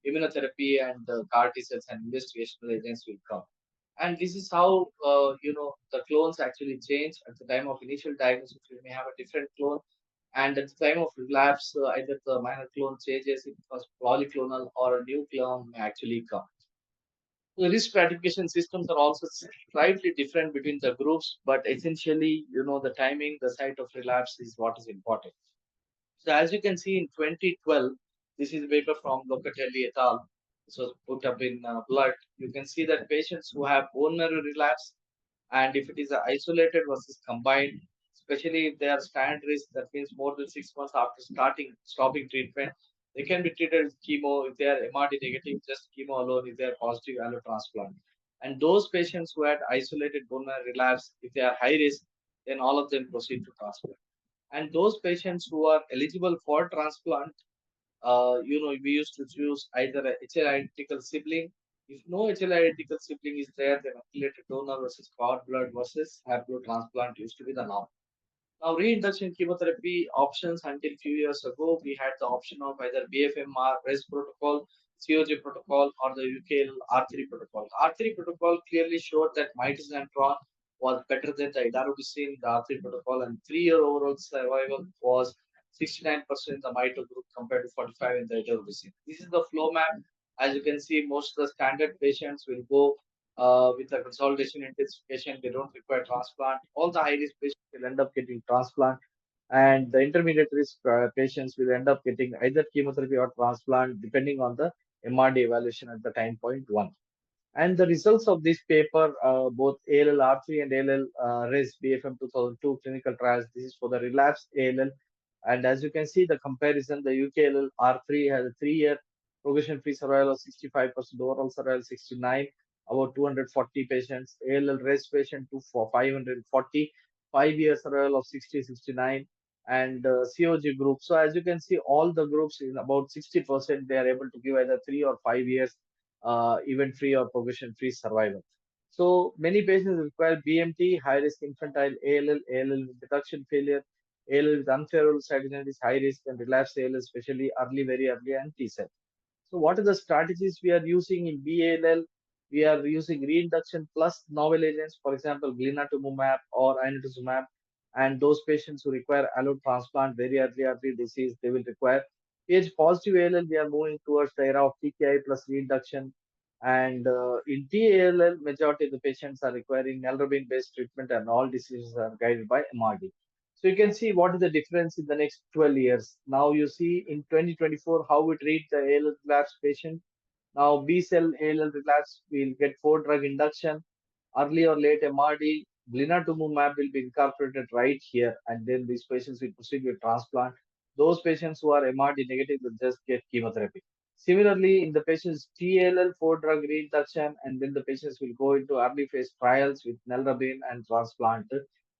immunotherapy and CAR T cells and investigational agents will come. And this is how, the clones actually change. At the time of initial diagnosis, we may have a different clone. And at the time of relapse, either the minor clone changes, it was polyclonal or a new clone may actually come. The risk stratification systems are also slightly different between the groups, but essentially, the timing, the site of relapse is what is important. So as you can see in 2012, this is a paper from Locatelli et al. This was put up in Blood. You can see that patients who have bone marrow relapse, and if it is isolated versus combined, especially if they are standard risk, that means more than 6 months after stopping treatment, they can be treated with chemo. If they are MRD negative, just chemo alone. If they are positive, allotransplant. And those patients who had isolated bone marrow relapse, if they are high risk, then all of them proceed to transplant. And those patients who are eligible for transplant, we used to choose either a HL identical sibling. If no HL identical sibling is there, then affiliated donor versus cord blood versus haplotransplant used to be the norm. Now, reinduction chemotherapy options until few years ago, we had the option of either BFMR, RES protocol, COG protocol, or the UKL R3 protocol. R3 protocol clearly showed that mitoxantrone was better than the idarubicin, the R3 protocol, and 3-year overall survival was 69% in the mito group compared to 45 in the idarubicin. This is the flow map. As you can see, most of the standard patients will go with the consolidation intensification. They don't require transplant. All the high risk patients will end up getting transplant, and the intermediate risk patients will end up getting either chemotherapy or transplant, depending on the MRD evaluation at the time point one. And the results of this paper, both ALL-R3 and ALL-RES BFM 2002 clinical trials, this is for the relapsed ALL. And as you can see, the comparison, the UKLL-R3 has a 3-year progression-free survival of 65%, overall survival 69, about 240 patients, ALL raised patient to for 540, 5 years survival of 60, 69, and COG group. So as you can see, all the groups in about 60%, they are able to give either 3 or 5 years event-free or progression-free survival. So many patients require BMT, high-risk infantile ALL, ALL with reduction failure, ALL with unfavorable cytogenetics, high risk, and relapse ALL, especially early, very early, and T-cell. So what are the strategies we are using in BALL? We are using reinduction plus novel agents, for example, glinatumomab or inotuzumab. And those patients who require allo transplant very early disease, they will require Ph positive ALL. We are moving towards the era of TKI plus reinduction. And in TALL, majority of the patients are requiring Nelrabine based treatment, and all decisions are guided by MRD. So you can see what is the difference in the next 12 years. Now you see in 2024 how we treat the ALL relapse patient. Now B cell ALL relapse will get 4 drug induction, early or late MRD. Blinatumomab will be incorporated right here, and then these patients will proceed with transplant. Those patients who are MRD negative will just get chemotherapy. Similarly, in the patients TALL 4 drug reinduction, and then the patients will go into early phase trials with Nelrabine and transplant.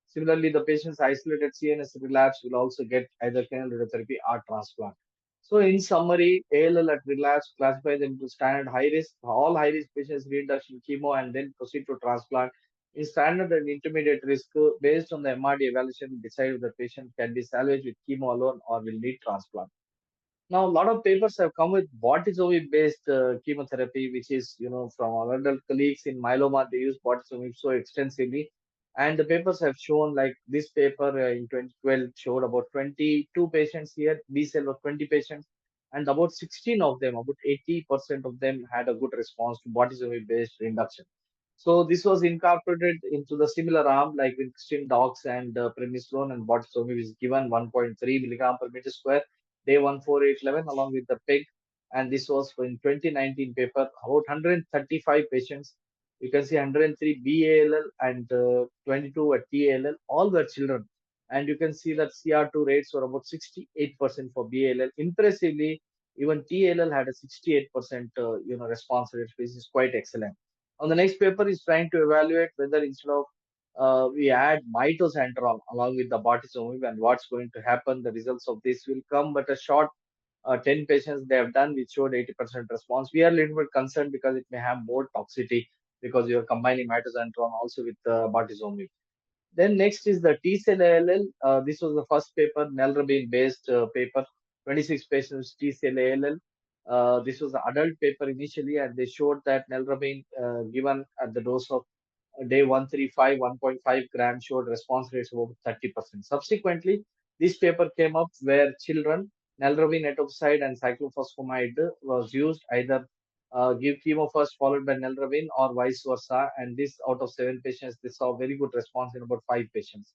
Similarly, the patients isolated CNS relapse will also get either chemoradiotherapy or transplant. So, in summary, ALL at relapse classify them into standard high risk. All high risk patients reinduction chemo and then proceed to transplant. In standard and intermediate risk, based on the MRD evaluation, decide if the patient can be salvaged with chemo alone or will need transplant. Now, a lot of papers have come with bortezomib-based chemotherapy, which is, from our adult colleagues in myeloma, they use bortezomib so extensively. And the papers have shown, like this paper in 2012 showed about 22 patients here, B cell of 20 patients, and about 16 of them, about 80% of them had a good response to bortezomib-based induction. So this was incorporated into the similar arm, like with Dox and prednisolone, and bortezomib is given 1.3 milligram per meter square day 14811 along with the PEG. And this was in 2019 paper, about 135 patients. You can see 103 BALL and 22 at TALL, all were children. And you can see that CR2 rates were about 68% for BALL. Impressively, even TALL had a 68% response rate, which is quite excellent. On the next paper is trying to evaluate whether instead of we add mitoxantrone along with the bortezomib and what's going to happen. The results of this will come, but a short 10 patients they have done, which showed 80% response. We are a little bit concerned because it may have more toxicity because you are combining mitoxantrone also with bortezomib. Then next is the T cell ALL. This was the first paper, Nelrabine based paper, 26 patients T cell ALL. This was the adult paper initially, and they showed that Nelrabine given at the dose of day 135, 1.5 grams showed response rates of over 30%. Subsequently, this paper came up where children, Nelrabine etoposide and cyclophosphamide was used either give chemo first followed by Nelrabine or vice versa. And this out of 7 patients, they saw very good response in about 5 patients.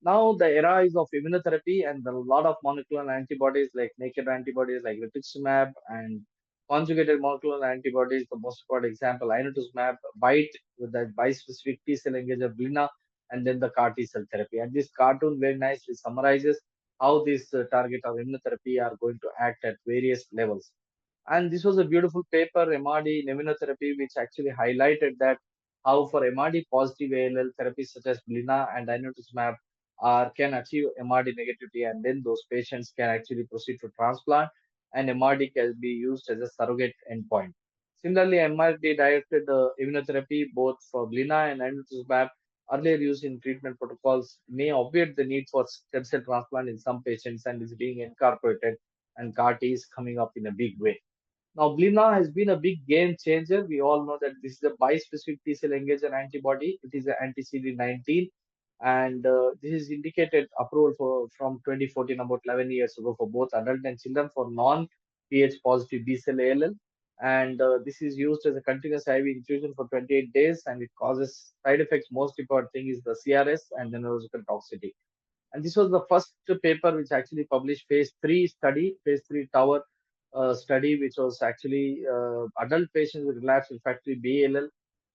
Now the era is of immunotherapy and a lot of monoclonal antibodies like naked antibodies like rituximab and conjugated monoclonal antibodies. The most important example, inotuzumab, BITE with that bispecific T cell engager Blina, and then the CAR T cell therapy. And this cartoon very nicely summarizes how this target of immunotherapy are going to act at various levels. And this was a beautiful paper, MRD in immunotherapy, which actually highlighted that how for MRD positive ALL therapies such as Blina and inotuzumab can achieve MRD negativity, and then those patients can actually proceed to transplant, and MRD can be used as a surrogate endpoint. Similarly, MRD directed immunotherapy, both for Blina and inotuzumab, earlier used in treatment protocols, may obviate the need for stem cell transplant in some patients and is being incorporated, and CAR T is coming up in a big way. Now, Blina has been a big game changer. We all know that this is a bispecific T cell engager antibody. It is an anti-CD19, and this is indicated approval from 2014, about 11 years ago, for both adult and children for non-pH positive B cell ALL. And this is used as a continuous IV infusion for 28 days, and it causes side effects. Most important thing is the CRS and the neurological toxicity. And this was the first paper which actually published phase 3 study, phase 3 tower study, which was actually adult patients with relapsed refractory BALL.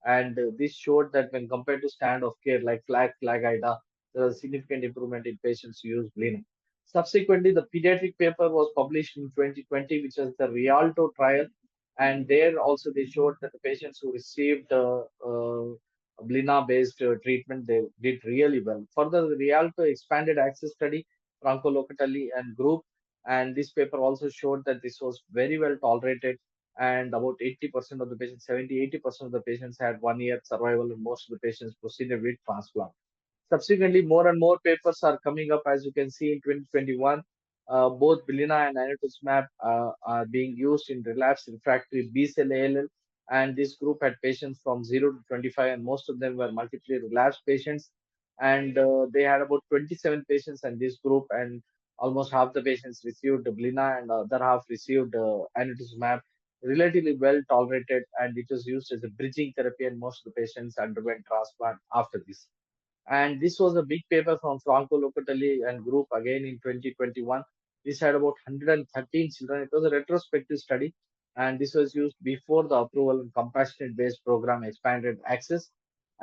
And this showed that when compared to standard of care like FLAG-IDA, there was significant improvement in patients who used Blina. Subsequently, the pediatric paper was published in 2020, which was the Rialto trial. And there also they showed that the patients who received Blina-based treatment, they did really well. Further, the Rialto expanded access study, Franco Locatelli and group, and this paper also showed that this was very well tolerated, and about 80% of the patients, 70-80% of the patients had 1 year survival, and most of the patients proceeded with transplant. Subsequently, more and more papers are coming up, as you can see in 2021. Both Bilina and Inotuzumab are being used in relapsed refractory B-cell ALL, and this group had patients from 0 to 25, and most of them were multiply relapsed patients. And they had about 27 patients in this group, and almost half the patients received Bilina, and the other half received Inotuzumab. Relatively well tolerated, and it was used as a bridging therapy, and most of the patients underwent transplant after this. And this was a big paper from Franco Locatelli and group again in 2021. This had about 113 children. It was a retrospective study, and this was used before the approval and compassionate based program expanded access.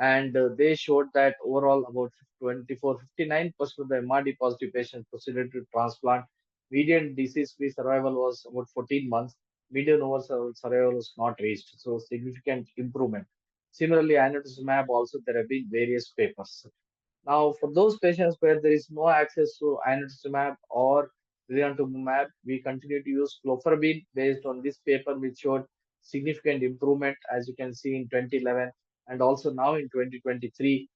And they showed that overall about 59% of the MRD positive patients proceeded to transplant. Median disease free survival was about 14 months. Median overall survival was not reached. So significant improvement. Similarly, anatuzumab also there have been various papers. Now, for those patients where there is no access to inotuzumab or brillantumab, we continue to use clofazimine based on this paper, which showed significant improvement, as you can see in 2011 and also now in 2023.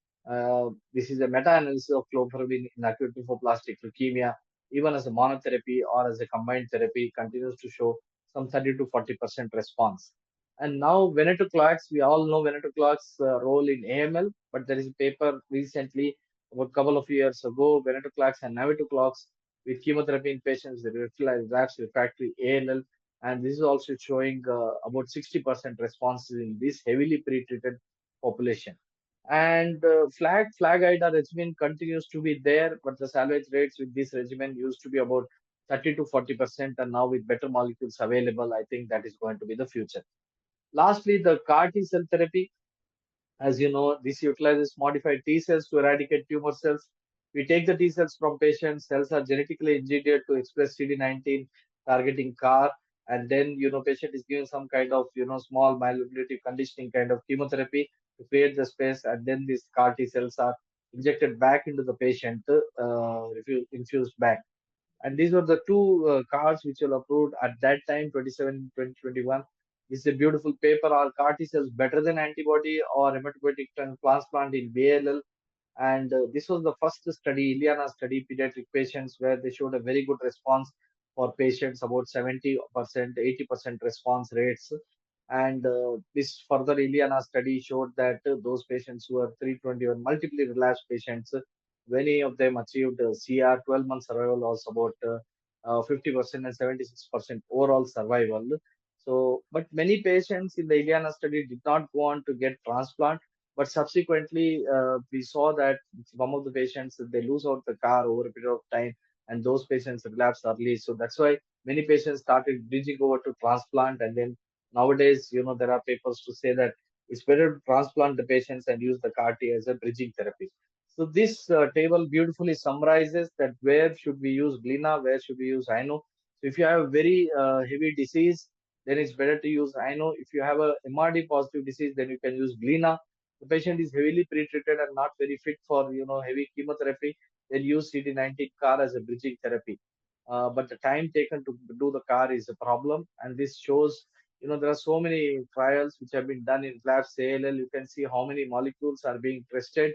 This is a meta-analysis of clofazimine in acute lymphoblastic leukemia, even as a monotherapy or as a combined therapy, continues to show some 30 to 40% response. And now venetoclax, we all know venetoclax role in AML, but there is a paper recently, about a couple of years ago, venetoclax and navitoclax with chemotherapy in patients with relapsed refractory ALL, and this is also showing about 60% responses in this heavily pretreated population. And flag-IDA regimen continues to be there, but the salvage rates with this regimen used to be about 30 to 40%, and now with better molecules available, I think that is going to be the future. Lastly, the CAR T cell therapy. As you know, this utilizes modified T cells to eradicate tumor cells. We take the T cells from patients. Cells are genetically engineered to express CD19 targeting CAR, and then patient is given some kind of small malablative conditioning kind of chemotherapy to create the space, and then these CAR T cells are injected back into the patient, infused back. And these were the two cars which were approved at that time, 2021. This is a beautiful paper. Are CAR T cells better than antibody or hematopoietic transplant in BLL? And this was the first study, Ileana study, pediatric patients, where they showed a very good response for patients, about 70%, 80% response rates. And this further Ileana study showed that those patients who are 321 multiply relapsed patients, many of them achieved CR, 12-month survival was about 50% and 76% overall survival. So, but many patients in the Ileana study did not go on to get transplant, but subsequently we saw that some of the patients they lose out the CAR over a period of time, and those patients relapse early. So that's why many patients started bridging over to transplant, and then nowadays, there are papers to say that it's better to transplant the patients and use the CAR T as a bridging therapy. So this table beautifully summarizes that where should we use Glina, where should we use Ino. So if you have very heavy disease, then it's better to use Ino. If you have a MRD positive disease, then you can use Glina. The patient is heavily pretreated and not very fit for heavy chemotherapy, then use CD19 CAR as a bridging therapy. But the time taken to do the CAR is a problem, and this shows there are so many trials which have been done in labs ALL. You can see how many molecules are being tested.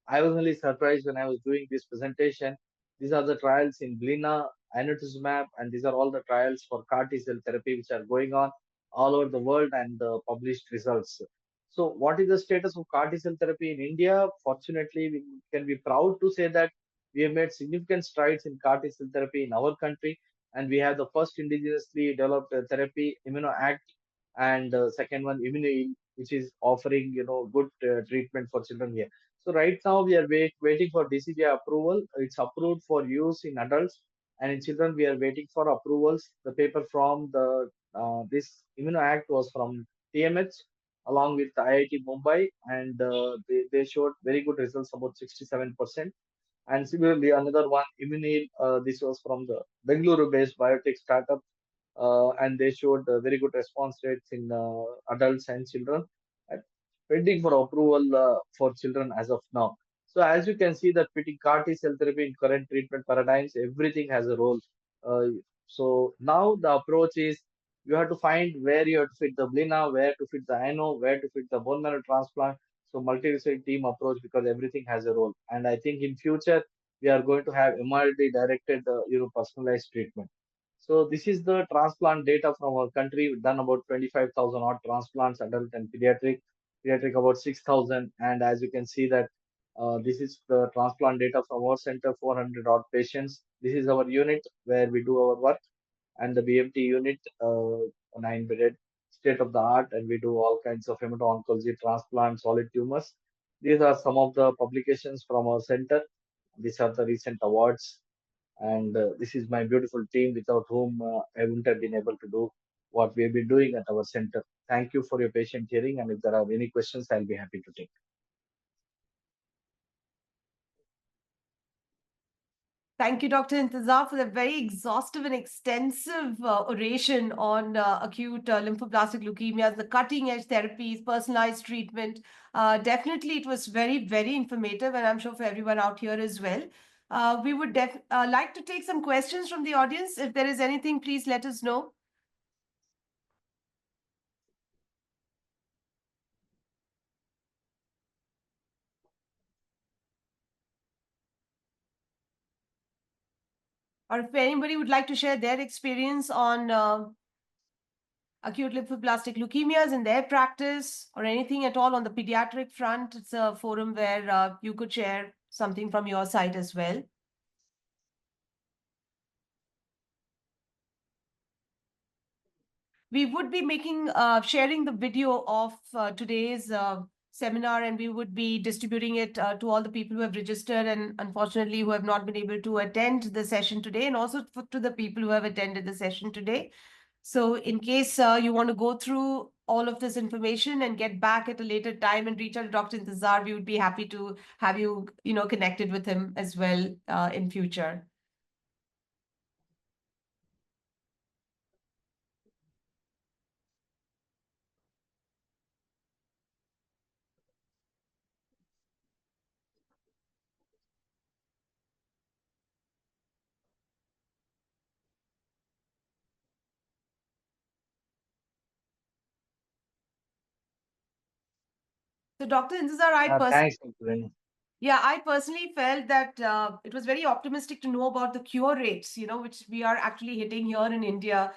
I was really surprised when I was doing this presentation. These are the trials in Blina, Inotuzumab, and these are all the trials for CAR T cell therapy which are going on all over the world, and the published results. So, what is the status of CAR T cell therapy in India? Fortunately, we can be proud to say that we have made significant strides in CAR T cell therapy in our country, and we have the first indigenously developed therapy, ImmunoAct, and second one, Immunoil, which is offering good treatment for children here. So right now we are waiting for DCGI approval. It's approved for use in adults, and in children we are waiting for approvals. The paper from the this ImmunoAct was from TMH along with IIT Mumbai, and they showed very good results, about 67%. And similarly, another one, Immunil, this was from the Bangalore-based biotech startup. and they showed very good response rates in adults and children, and pending for approval for children as of now. So as you can see that fitting CAR T cell therapy in current treatment paradigms, everything has a role. Uh, so now the approach is you have to find where you have to fit the blina, where to fit the ANO, where to fit the bone marrow transplant. So multi-research team approach because everything has a role. And I think in future we are going to have MRD directed, personalized treatment. So this is the transplant data from our country. We've done about 25,000 odd transplants, adult and pediatric about 6,000. And as you can see that this is the transplant data from our center, 400 odd patients. This is our unit where we do our work, and the BMT unit, 9-bedded, state of the art, and we do all kinds of hemato-oncology, transplant, solid tumors. These are some of the publications from our center. These are the recent awards, and this is my beautiful team without whom I wouldn't have been able to do what we have been doing at our center. Thank you for your patient hearing, and if there are any questions, I'll be happy to take. Thank you, Dr. Intezar, for the very exhaustive and extensive oration on acute lymphoblastic leukemias, the cutting-edge therapies, personalized treatment. Definitely, it was very, very informative, and I'm sure for everyone out here as well. We would like to take some questions from the audience. If there is anything, please let us know. Or if anybody would like to share their experience on acute lymphoblastic leukemias in their practice or anything at all on the pediatric front, it's a forum where you could share something from your side as well. We would be sharing the video of today's seminar, and we would be distributing it to all the people who have registered and unfortunately who have not been able to attend the session today, and also to the people who have attended the session today. So in case you want to go through all of this information and get back at a later time and reach out to Dr. Intezar, we would be happy to have you, connected with him as well in future. So Dr. Intezar, Thanks, Dr. Renu. yeah, I personally felt that it was very optimistic to know about the cure rates, which we are actually hitting here in India,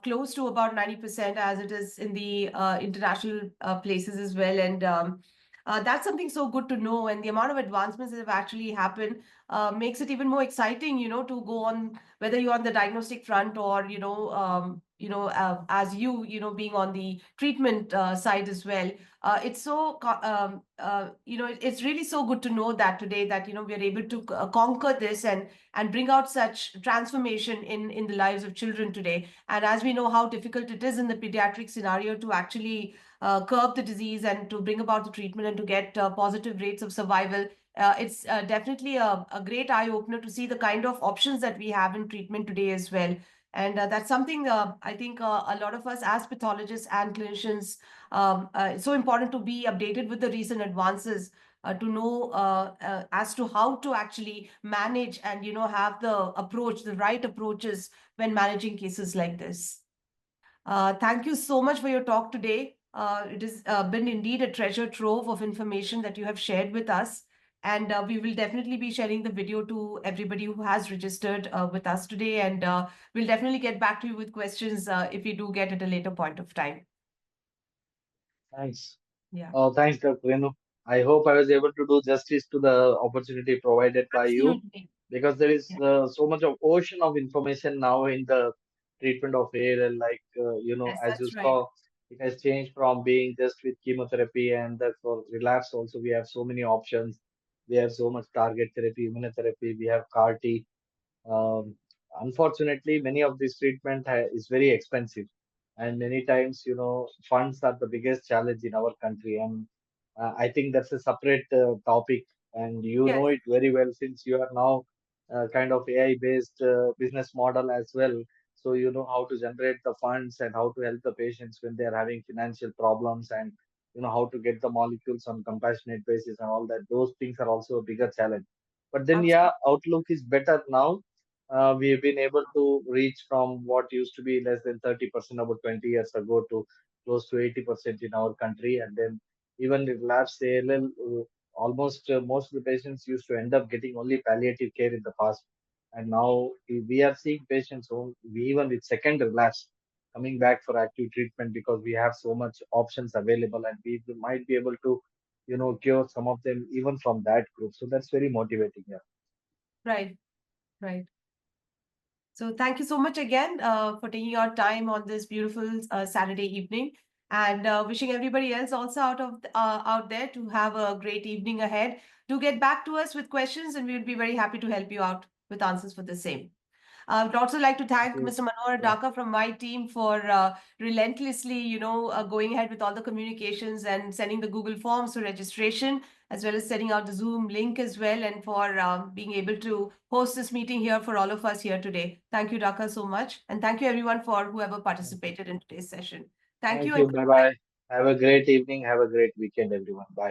close to about 90% as it is in the international places as well. And that's something so good to know. And the amount of advancements that have actually happened makes it even more exciting, to go on, whether you're on the diagnostic front or, as being on the treatment side as well. It's so it's really so good to know that today that we are able to conquer this and bring out such transformation in the lives of children today. And as we know how difficult it is in the pediatric scenario to actually curb the disease and to bring about the treatment and to get positive rates of survival, it's definitely a great eye opener to see the kind of options that we have in treatment today as well. And that's something I think a lot of us as pathologists and clinicians, it's so important to be updated with the recent advances to know as to how to actually manage and have the right approaches when managing cases like this. Thank you so much for your talk today. It has been indeed a treasure trove of information that you have shared with us. And we will definitely be sharing the video to everybody who has registered with us today. And we'll definitely get back to you with questions if we do get at a later point of time. Thanks. Yeah. Thanks, Dr. Renu. I hope I was able to do justice to the opportunity provided by you, Absolutely. because there is Yeah. so much of ocean of information now in the treatment of ALL. Like, Yes, as you that's right. saw, it has changed from being just with chemotherapy, and that for relapse also we have so many options. We have so much target therapy, immunotherapy, we have CAR T. Um, Unfortunately, many of this treatment is very expensive, and many times, funds are the biggest challenge in our country. And I think that's a separate topic, and you Yes. know it very well since you are now kind of AI-based business model as well. So you know how to generate the funds and how to help the patients when they are having financial problems, and you know how to get the molecules on compassionate basis and all that. Those things are also a bigger challenge. But then, yeah, Absolutely. outlook is better now. We have been able to reach from what used to be less than 30% about 20 years ago to close to 80% in our country. And then even in labs, ALL, almost most of the patients used to end up getting only palliative care in the past. And now we are seeing patients who, even with second relapse, coming back for active treatment because we have so much options available, and we might be able to, you know, cure some of them even from that group. So that's very motivating. Yeah. Right, right. So thank you so much again for taking your time on this beautiful Saturday evening, and wishing everybody else also out there to have a great evening ahead. Do get back to us with questions, and we would be very happy to help you out with answers for the same. I would also like to Thank thank you. Mr. Manohar Yeah. Daka from my team for relentlessly, going ahead with all the communications and sending the Google Forms for registration, as well as sending out the Zoom link as well, and for being able to host this meeting here for all of us here today. Thank you, Daka, so much. And thank you, everyone, for whoever Thank you. participated in today's session. Thank Thank you you. and Bye goodbye. bye. Have a great evening. Have a great weekend, everyone. Bye.